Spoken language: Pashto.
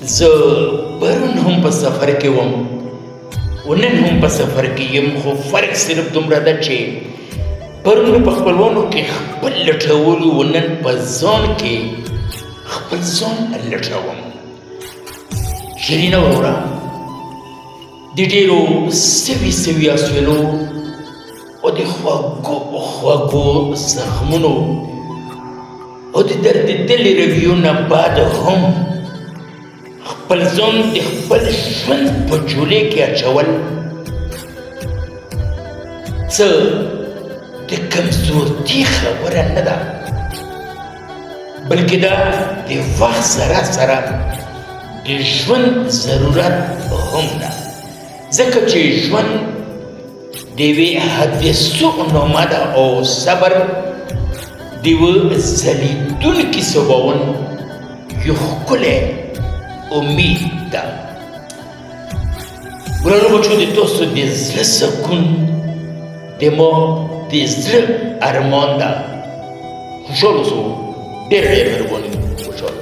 زه پرون هم په سفر کې وم او نن هم په سفر کې یم، خو فرق صرف دومره ده چې پرون مې په خپلوانو کې خپل لټولو او نن په ځان کې خپل ځان لټوم. شیرینه وروره، د ډېرو سوي سوي اسویلو او د خوږو خوږو زخمونو او د درد دلې رویو نه بعد هم خپل ځان د خپل ژوند په جولې کې اچول څه د کمزورتي خبره نه ده، بلکې دا د وخت سره سره د ژوند ضرورت هم ده، ځکه چې ژوند د یوې حادثو نامه ده او صبر د یوه ځلیدونکي سباون یو ښکلی امید ده. ګرانو بچو، د تاسو د زړه سکون د ما د زړه ارمان ده. خوشحال اوسو، ډېر ډېر مهرباني. خوشحال